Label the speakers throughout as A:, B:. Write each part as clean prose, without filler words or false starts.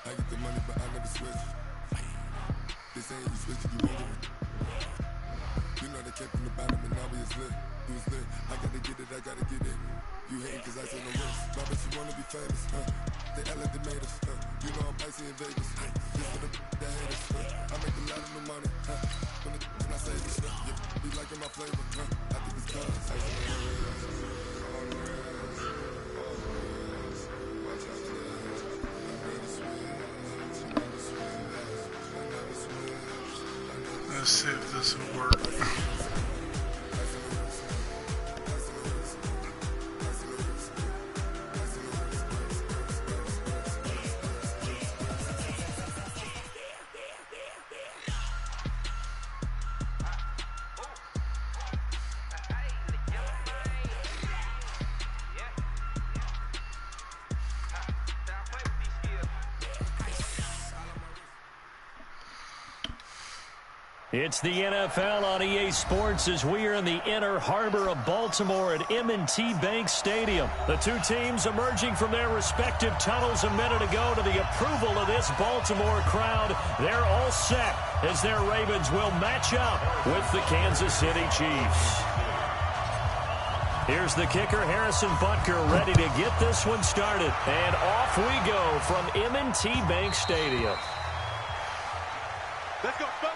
A: I get the money, but I never switch. This ain't you switch, you won't get it. You know they kept from the bottom and now we is lit. You was lit, I gotta get it, I gotta get it. You hating cause I say no risk. My bitch, you wanna be famous, They elevated, you know I'm icy in Vegas, This for the that hate us, I make a lot of new money, When I say this shit, be liking my flavor, I think it's cause
B: Let's see if this will work.
C: It's the NFL on EA Sports as we are in the inner harbor of Baltimore at M&T Bank Stadium. The two teams emerging from their respective tunnels a minute ago to the approval of this Baltimore crowd. They're all set as their Ravens will match up with the Kansas City Chiefs. Here's the kicker, Harrison Butker, ready to get this one started. And off we go from M&T Bank Stadium.
D: Let's go, fellas.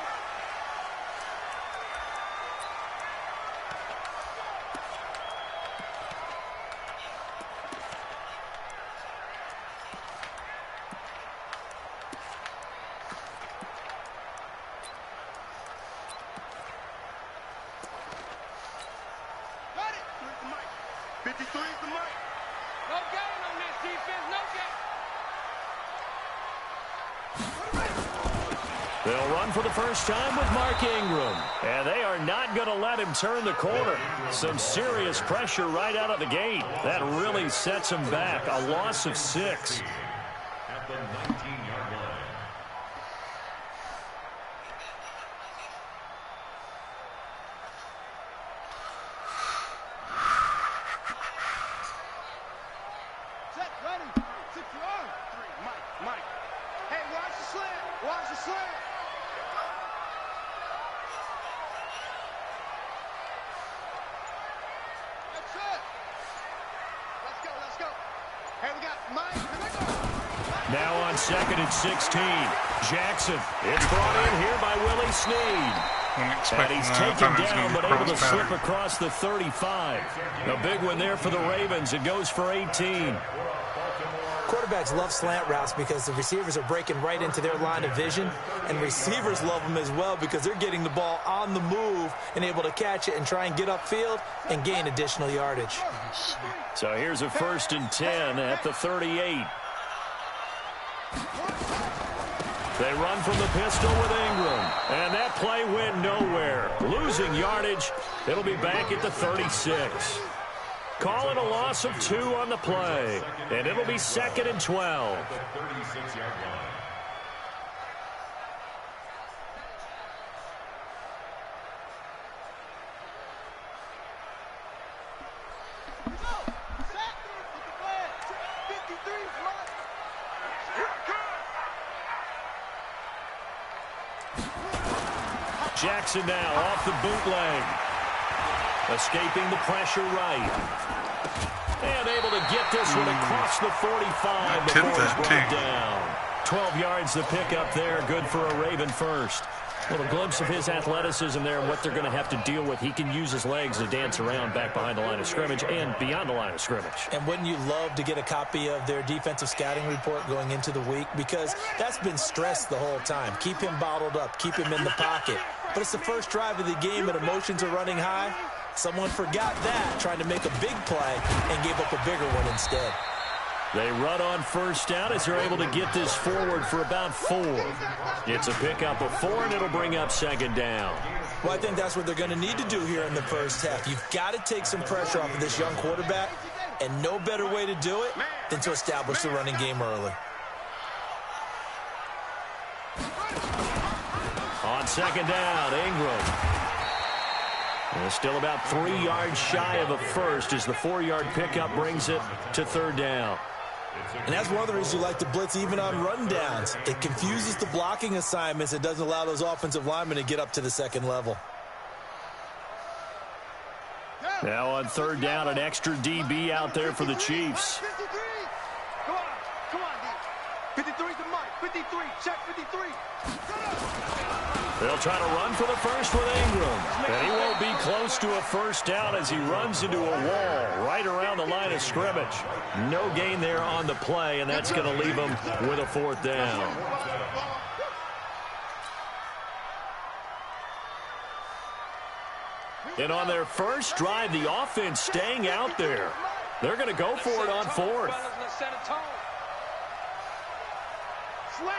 C: They'll run for the first time with Mark Ingram. And they are not going to let him turn the corner. Some serious pressure right out of the gate. That really sets him back. A loss of 6.
E: At the 19-yard line.
D: Set, ready. 6 yards. 3, Mike. Hey, watch the slant. Watch the slant. That's it. Let's go. Hey, we got Mike. Here they go.
C: Now on 2nd and 16. Jackson. It's brought in here by Willie Snead. And he's taken down but able to slip across the 35. A big one there for the Ravens. It goes for 18.
F: Quarterbacks love slant routes because the receivers are breaking right into their line of vision, and receivers love them as well because they're getting the ball on the move and able to catch it and try and get upfield and gain additional yardage.
C: So here's a 1st and 10 at the 38. They run from the pistol with Ingram, and that play went nowhere. Losing yardage. It'll be back at the 36. Call it a loss of 2 on the play, and it'll be 2nd and 12.
E: At the 36-yard line.
C: Jackson now off the bootleg. Escaping the pressure right. And able to get this one across the 45 before it's brought down. 12 yards to pick up there. Good for a Raven first. A little glimpse of his athleticism there and what they're going to have to deal with. He can use his legs to dance around back behind the line of scrimmage and beyond the line of scrimmage.
F: And wouldn't you love to get a copy of their defensive scouting report going into the week? Because that's been stressed the whole time. Keep him bottled up. Keep him in the pocket. But it's the first drive of the game and emotions are running high. Someone forgot that, trying to make a big play and gave up a bigger one instead.
C: They run on first down as they're able to get this forward for about 4. It's a pickup of 4, and it'll bring up 2nd down.
F: Well, I think that's what they're going to need to do here in the first half. You've got to take some pressure off of this young quarterback, and no better way to do it than to establish the running game early.
C: On 2nd down, Ingram. And still about 3 yards shy of a first as the 4-yard pickup brings it to 3rd down.
F: And that's one of the reasons you like to blitz even on rundowns. It confuses the blocking assignments. It doesn't allow those offensive linemen to get up to the second level.
C: Now on third down, an extra DB out there for the Chiefs.
D: 53. Come on, D. 53's the mark. 53. Check 53.
C: They'll try to run for the first with Ingram. And he won't be close to a first down as he runs into a wall right around the line of scrimmage. No gain there on the play, and that's going to leave him with a fourth down. And on their first drive, the offense staying out there. They're going to go for it on fourth.
D: Slam.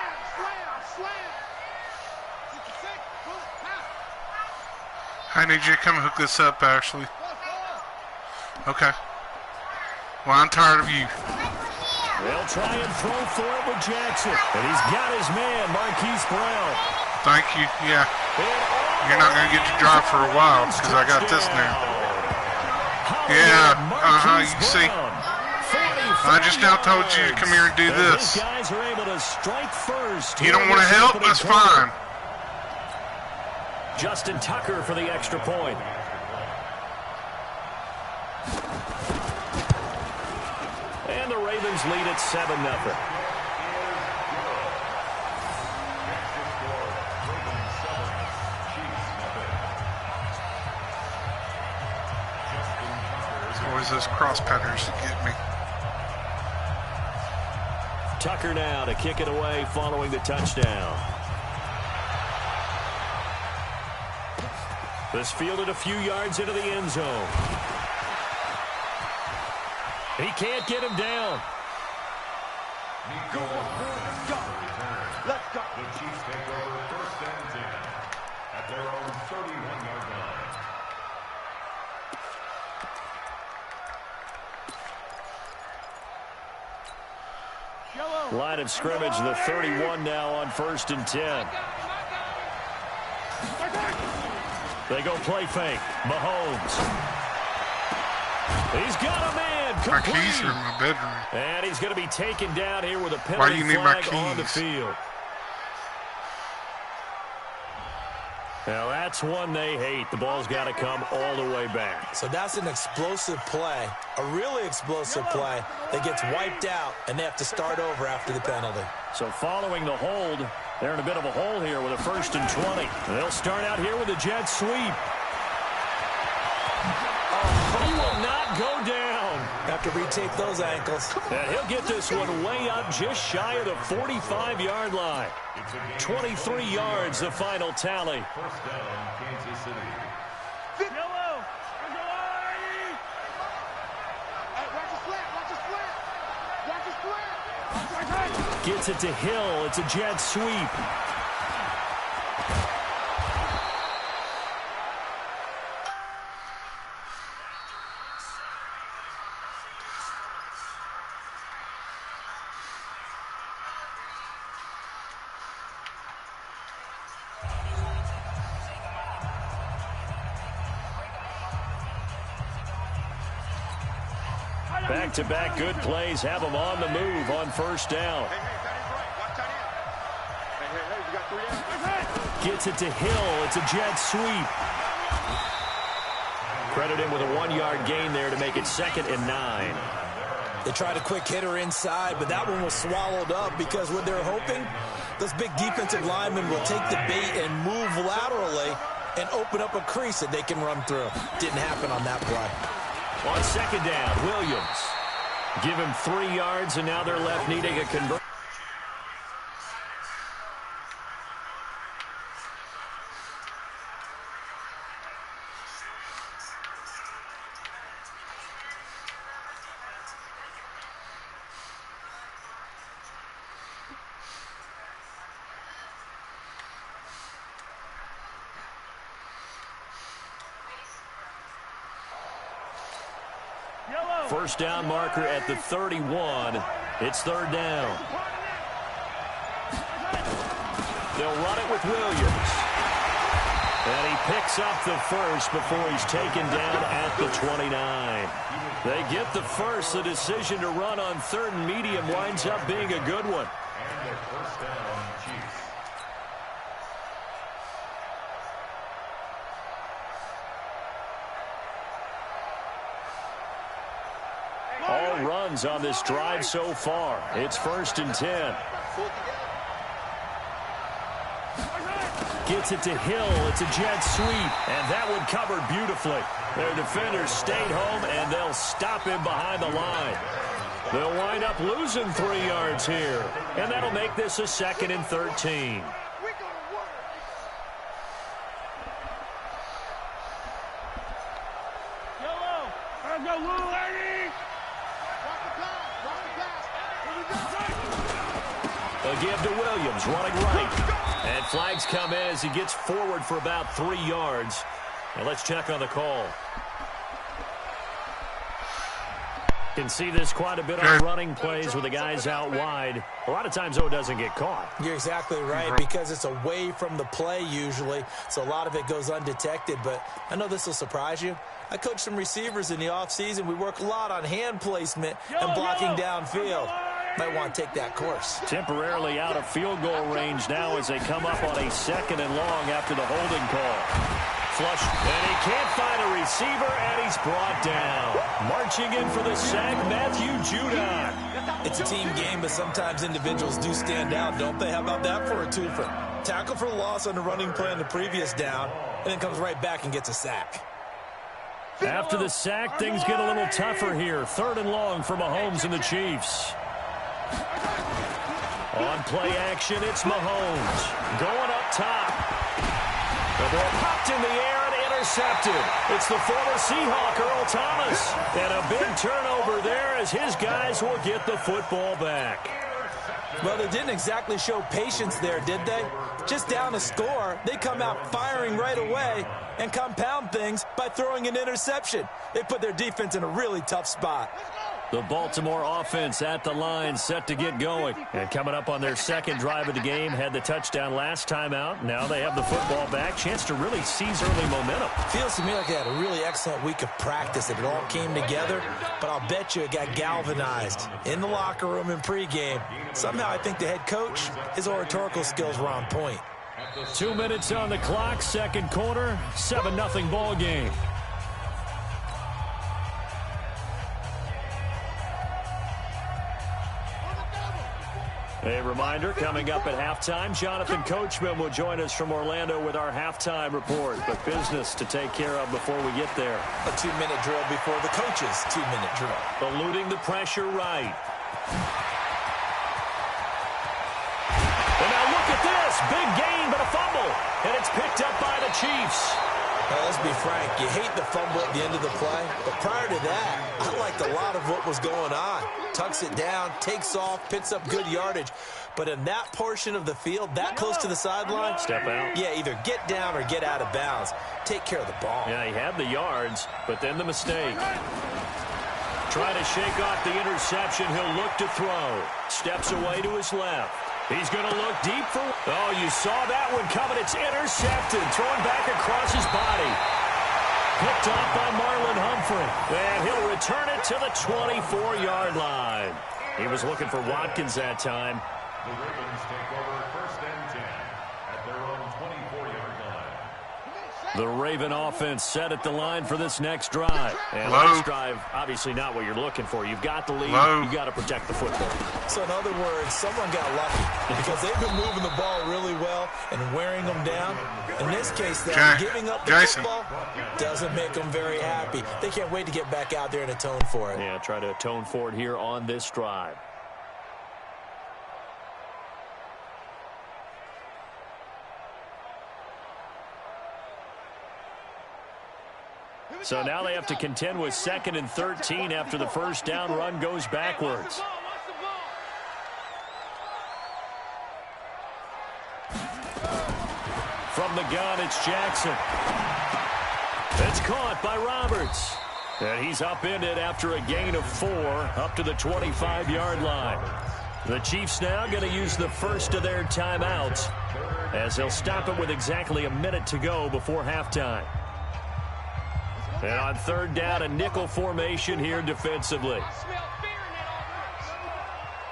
B: I need you to come hook this up, Ashley. Okay. Well, I'm tired of you.
C: They'll try and throw for it with Jackson. And he's got his man, Marquise Brown.
B: Thank you. Yeah. You're not going to get to drive for a while because I got this now. Yeah. You see. I just now told you to come here and do this.
C: Guys are able to strike first.
B: You don't want to help? That's fine.
C: Justin Tucker for the extra point. And the Ravens lead at 7-0.
B: Always those cross patterns that get me.
C: Tucker now to kick it away following the touchdown. This fielded a few yards into the end zone. He can't get him down.
D: Let's go.
E: The Chiefs take over first and 10 at their own 31-yard line.
C: Line of scrimmage, the 31 now on first and 10. They go play fake. Mahomes. He's got a man.
B: My keys are in my bedroom.
C: And he's going to be taken down here with a penalty
B: Why do you need my
C: flag on the
B: keys?
C: field. Now that's one they hate. The ball's got to come all the way back.
F: So that's an explosive play, a really explosive play that gets wiped out, and they have to start over after the penalty.
C: So following the hold, they're in a bit of a hole here with a first and 20. They'll start out here with a jet sweep. He will not go down.
F: Have to retake those ankles.
C: And he'll get this one way up just shy of the 45-yard line. 23 yards, the final tally.
E: First down, Kansas City.
D: Yellow. Hey, watch the slant. Watch the slant.
C: Gets it to Hill. It's a jet sweep. Back-to-back good plays have them on the move on first down. Gets it to Hill. It's a jet sweep. Credit him with a 1-yard gain there to make it 2nd and 9.
F: They tried a quick hitter inside, but that one was swallowed up because what they're hoping, those big defensive linemen will take the bait and move laterally and open up a crease that they can run through. Didn't happen on that play.
C: On second down, Williams. Give him 3 yards, and now they're left needing a conversion. First down marker at the 31. It's third down. They'll run it with Williams. And he picks up the first before he's taken down at the 29. They get the first. The decision to run on 3rd and medium winds up being a good one.
E: And their first down, Chiefs.
C: All runs on this drive so far. It's 1st and 10. Gets it to Hill. It's a jet sweep, and that one covered beautifully. Their defenders stayed home, and they'll stop him behind the line. They'll wind up losing 3 yards here, and that'll make this a 2nd and 13. A give to Williams, running right. And flags come in as he gets forward for about 3 yards. And let's check on the call. Can see this quite a bit on running plays with the guys out wide. A lot of times, though, it doesn't get caught.
F: You're exactly right, because it's away from the play usually, so a lot of it goes undetected. But I know this will surprise you. I coach some receivers in the offseason. We work a lot on hand placement and blocking downfield. Might want to take that course.
C: Temporarily out of field goal range now as they come up on a 2nd and long after the holding call. Flush, and he can't find a receiver, and he's brought down. Marching in for the sack, Matthew Judon.
F: It's a team game, but sometimes individuals do stand out, don't they? How about that for a twofer? Tackle for loss on the running play on the previous down, and then comes right back and gets a sack.
C: After the sack, things get a little tougher here. 3rd and long for Mahomes and the Chiefs. On play action, it's Mahomes. Going up top. The ball popped in the air and intercepted. It's the former Seahawk, Earl Thomas. And a big turnover there as his guys will get the football back.
F: Well, they didn't exactly show patience there, did they? Just down a score, they come out firing right away and compound things by throwing an interception. They put their defense in a really tough spot.
C: The Baltimore offense at the line, set to get going. And coming up on their 2nd drive of the game, had the touchdown last time out. Now they have the football back. Chance to really seize early momentum.
F: Feels to me like they had a really excellent week of practice. It all came together, but I'll bet you it got galvanized in the locker room in pregame. Somehow I think the head coach, his oratorical skills were on point.
C: 2 minutes on the clock, 2nd quarter, 7-0 ball game. A reminder, coming up at halftime, Jonathan Coachman will join us from Orlando with our halftime report. But business to take care of before we get there.
F: A 2-minute drill before the coach's 2-minute drill.
C: Eluding the pressure right. And now look at this. Big gain, but a fumble. And it's picked up by the Chiefs.
F: Well, let's be frank. You hate the fumble at the end of the play. But prior to that, I liked a lot of what was going on. Tucks it down, takes off, picks up good yardage. But in that portion of the field, that close to the sideline,
C: step out.
F: Yeah, either get down or get out of bounds. Take care of the ball.
C: Yeah, he had the yards, but then the mistake. Trying to shake off the interception. He'll look to throw. Steps away to his left. He's going to look deep for... Oh, you saw that one coming. It's intercepted. Throwing back across his body. Picked off by Marlon Humphrey. And he'll return it to the 24-yard line. He was looking for Watkins that time.
E: The Ravens take over 1st and 10 at their own 24-yard line.
C: The Raven offense set at the line for this next drive. And this drive, obviously not what you're looking for. You've got the lead. You've got to protect the football.
F: So in other words, someone got lucky because they've been moving the ball really well and wearing them down. In this case, though, giving up the football doesn't make them very happy. They can't wait to get back out there and atone for it.
C: Yeah, try to atone for it here on this drive. So now they have to contend with 2nd and 13 after the first down run goes backwards. From the gun, it's Jackson. It's caught by Roberts. And he's upended after a gain of 4 up to the 25-yard line. The Chiefs now going to use the first of their timeouts. as they'll stop it with exactly a minute to go before halftime. And on third down, a nickel formation here defensively.
D: I smell fear in that offense.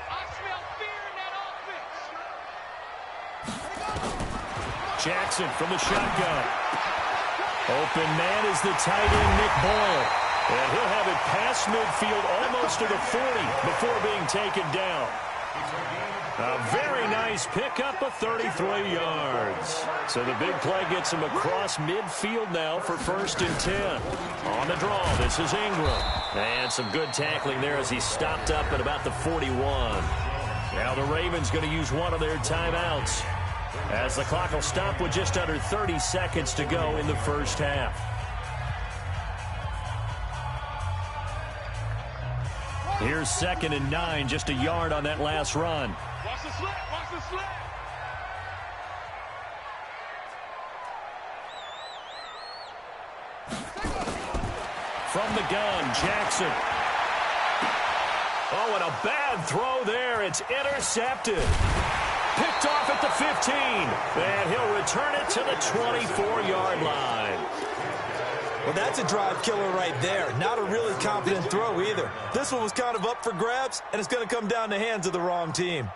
D: I smell fear in that offense.
C: Jackson from the shotgun. Open man is the tight end, Nick Boyle. And he'll have it past midfield almost to the 40 before being taken down. A very nice pickup of 33 yards. So the big play gets him across midfield now for 1st and 10. On the draw, this is Ingram. And some good tackling there as he stopped up at about the 41. Now the Ravens going to use one of their timeouts, as the clock will stop with just under 30 seconds to go in the first half. Here's 2nd and 9, just a yard on that last run.
D: Watch the slip. Watch the slip.
C: From the gun, Jackson. Oh, and a bad throw there. It's intercepted. Picked off at the 15. And he'll return it to the 24-yard line.
F: Well, that's a drive killer right there. Not a really confident throw either. This one was kind of up for grabs, and it's going to come down the hands of the wrong team.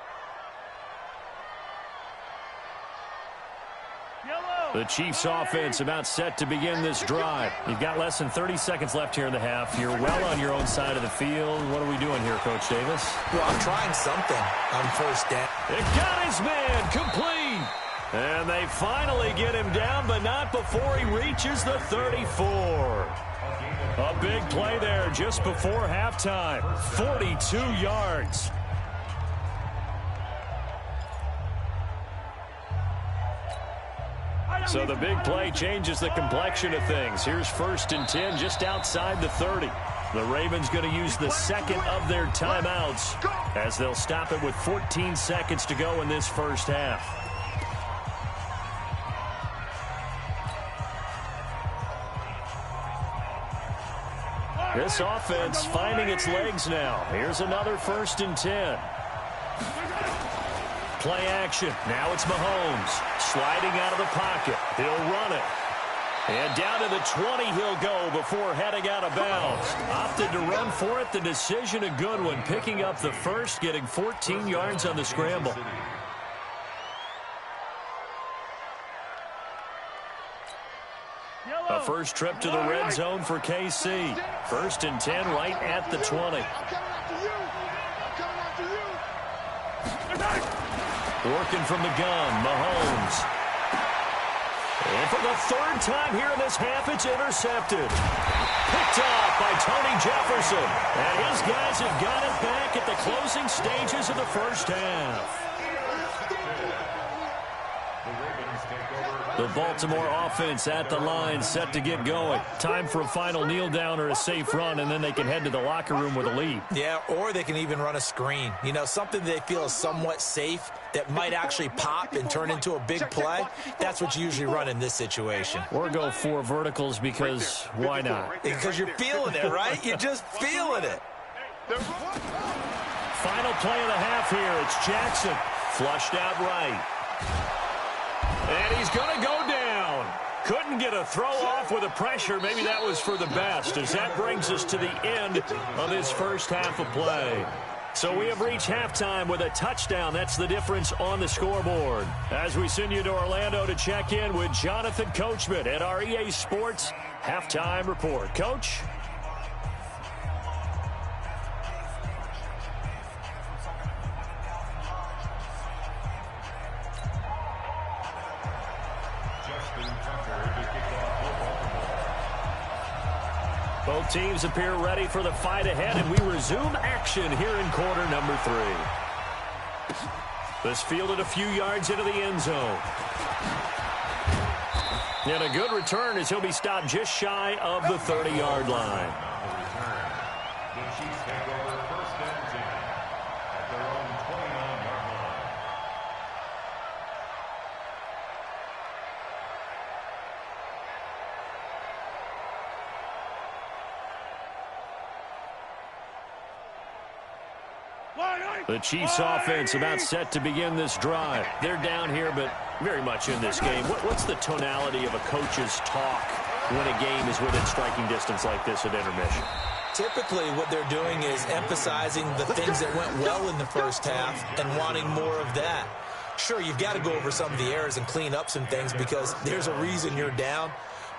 C: The Chiefs offense about set to begin this drive. You've got less than 30 seconds left here in the half. You're well on your own side of the field. What are we doing here, Coach Davis?
F: Well, I'm trying something on 1st down.
C: It got his man complete. And they finally get him down, but not before he reaches the 34. A big play there just before halftime. 42 yards. So the big play changes the complexion of things. Here's 1st and 10 just outside the 30. The Ravens going to use the 2nd of their timeouts, as they'll stop it with 14 seconds to go in this first half. This offense finding its legs now. Here's another 1st and 10. Play action. Now it's Mahomes. Sliding out of the pocket. He'll run it. And down to the 20 he'll go before heading out of bounds. Opted to run for it. The decision a good one. Picking up the first, getting 14 yards on the scramble. A first trip to the red zone for KC. 1st and 10 right at the 20. Working from the gun, Mahomes. And for the 3rd time here in this half, it's intercepted. Picked off by Tony Jefferson. And his guys have got it back at the closing stages of the first half. The Baltimore offense at the line, set to get going. Time for a final kneel down or a safe run, and then they can head to the locker room with a lead.
F: Yeah, or they can even run a screen. You know, something they feel is somewhat safe that might actually pop and turn into a big play. That's what you usually run in this situation.
C: Or go 4 verticals because why not?
F: Because you're feeling it, right? You're just feeling it.
C: Final play of the half here. It's Jackson. Flushed out right. And he's going to go down. Couldn't get a throw off with the pressure. Maybe that was for the best, as that brings us to the end of this first half of play. So we have reached halftime with a touchdown. That's the difference on the scoreboard. As we send you to Orlando to check in with Jonathan Coachman at our EA Sports Halftime Report. Coach? Both teams appear ready for the fight ahead, and we resume action here in quarter number 3. This fielded a few yards into the end zone. And a good return as he'll be stopped just shy of the 30-yard line.
E: The Chiefs take over 1st and 10 at their own 29-yard line.
C: The Chiefs offense about set to begin this drive. They're down here, but very much in this game. What's the tonality of a coach's talk when a game is within striking distance like this at intermission?
F: Typically, what they're doing is emphasizing the things that went well in the first half and wanting more of that. Sure, you've got to go over some of the errors and clean up some things because there's a reason you're down.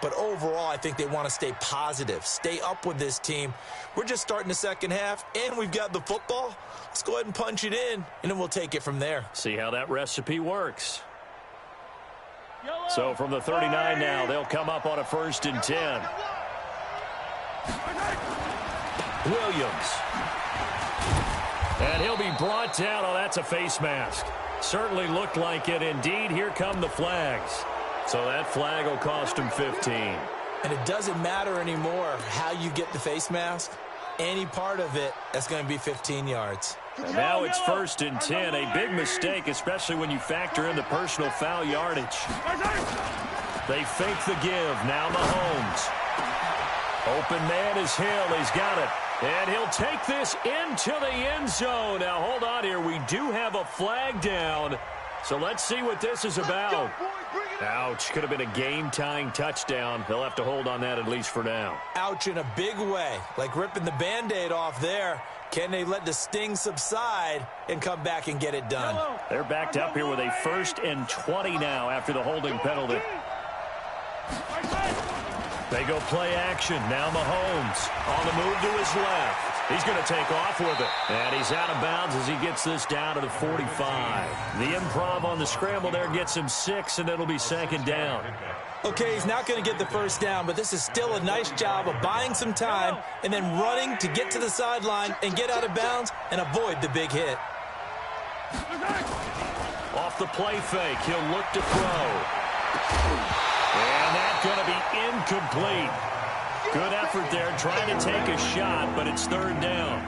F: But overall, I think they want to stay positive, stay up with this team. We're just starting the second half, and we've got the football. Let's go ahead and punch it in, and then we'll take it from there.
C: See how that recipe works. So from the 39 now, they'll come up on a 1st and 10. Williams. And he'll be brought down. Oh, that's a face mask. Certainly looked like it. Indeed, here come the flags. So that flag will cost him 15.
F: And it doesn't matter anymore how you get the face mask. Any part of it, that's going to be 15 yards.
C: And now it's 1st and 10. A big mistake, especially when you factor in the personal foul yardage. They fake the give. Now Mahomes. Open man is Hill. He's got it. And he'll take this into the end zone. Now, hold on here. We do have a flag down. So let's see what this is about. Ouch. Could have been a game-tying touchdown. They'll have to hold on that at least for now.
F: Ouch in a big way. Like ripping the Band-Aid off there. Can they let the sting subside and come back and get it done?
C: They're backed up here with a 1st and 20 now after the holding penalty. They go play action. Now Mahomes on the move to his left. He's going to take off with it. And he's out of bounds as he gets this down to the 45. The improv on the scramble there gets him 6, and it'll be 2nd down.
F: Okay, he's not going to get the 1st down, but this is still a nice job of buying some time and then running to get to the sideline and get out of bounds and avoid the big hit.
C: Off the play fake, he'll look to throw. And that's going to be incomplete. Good effort there, trying to take a shot, but it's 3rd down.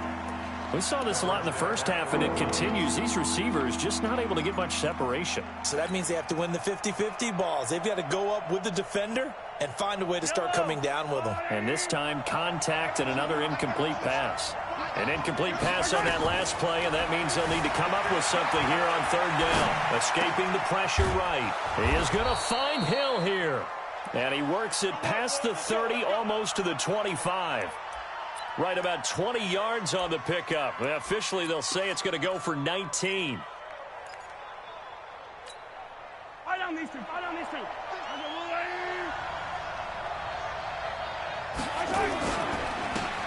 C: We saw this a lot in the first half, and it continues. These receivers just not able to get much separation.
F: So that means they have to win the 50-50 balls. They've got to go up with the defender and find a way to start coming down with them.
C: And this time, contact and another incomplete pass. An incomplete pass on that last play, and that means they'll need to come up with something here on 3rd down. Escaping the pressure right. He is going to find Hill here. And he works it past the 30, almost to the 25. Right about 20 yards on the pickup. Officially, they'll say it's going to go for 19.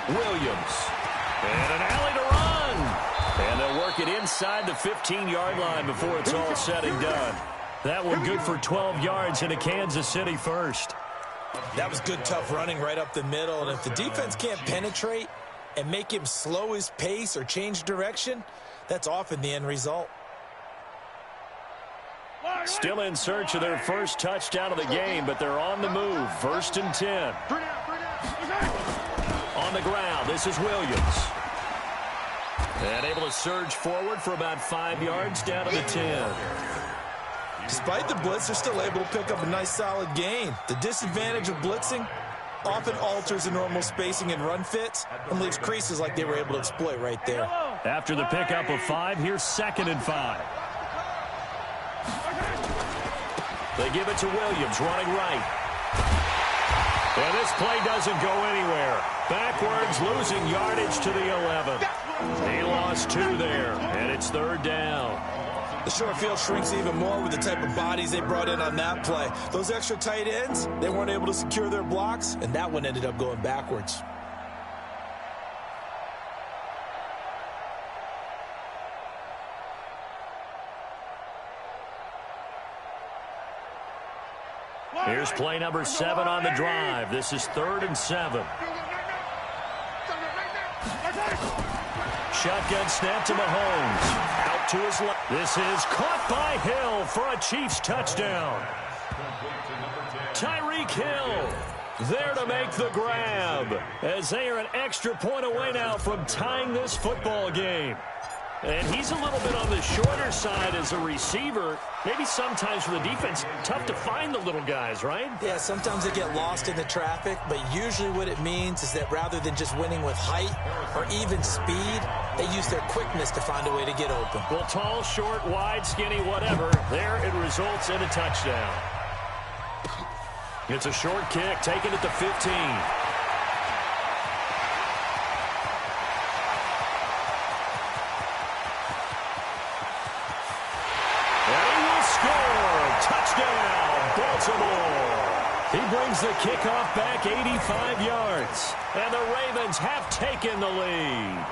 C: Williams. And an alley to run. And they'll work it inside the 15-yard line before it's all said and done. That one good for 12 yards in a Kansas City 1st.
F: That was good, tough running right up the middle. And if the defense can't penetrate and make him slow his pace or change direction, that's often the end result.
C: Still in search of their 1st touchdown of the game, but they're on the move. 1st and 10. On the ground, this is Williams. And able to surge forward for about 5 yards down to the 10.
F: Despite the blitz, they're still able to pick up a nice solid gain. The disadvantage of blitzing often alters the normal spacing and run fits and leaves creases like they were able to exploit right there.
C: After the pickup of 5, here's 2nd and 5. They give it to Williams, running right. And this play doesn't go anywhere. Backwards, losing yardage to the 11. He lost 2 there, and it's 3rd down.
F: The short field shrinks even more with the type of bodies they brought in on that play. Those extra tight ends, they weren't able to secure their blocks, and that one ended up going backwards.
C: Here's play number 7 on the drive. This is 3rd and 7. Shotgun snap to Mahomes. Out to his left. This is caught by Hill for a Chiefs touchdown. Tyreek Hill there to make the grab as they are an extra point away now from tying this football game. And he's a little bit on the shorter side as a receiver. Maybe sometimes for the defense, tough to find the little guys, right?
F: Yeah, sometimes they get lost in the traffic, but usually what it means is that rather than just winning with height or even speed, they use their quickness to find a way to get open.
C: Well, tall, short, wide, skinny, whatever, there it results in a touchdown. It's a short kick, taken at the 15. He brings the kickoff back 85 yards. And the Ravens have taken the lead.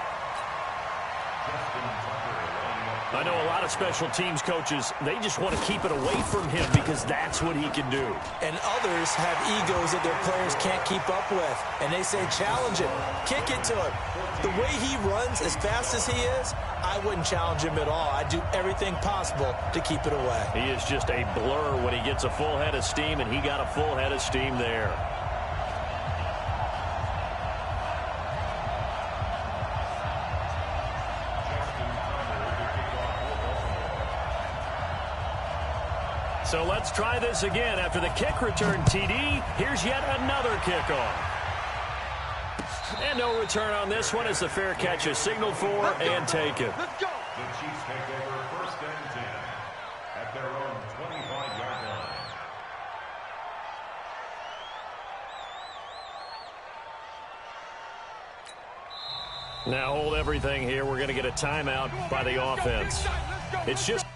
C: I know a lot of special teams coaches, they just want to keep it away from him because that's what he can do.
F: And others have egos that their players can't keep up with. And they say, challenge him, kick it to him. The way he runs as fast as he is, I wouldn't challenge him at all. I'd do everything possible to keep it away.
C: He is just a blur when he gets a full head of steam, and he got a full head of steam there. So let's try this again. After the kick return TD, here's yet another kickoff. And no return on this one as the fair catch is signaled for and taken.
D: Let's go.
E: The Chiefs take over 1st and 10 at their own 25-yard line.
C: Now hold everything here. We're going to get a timeout by the offense. It's just...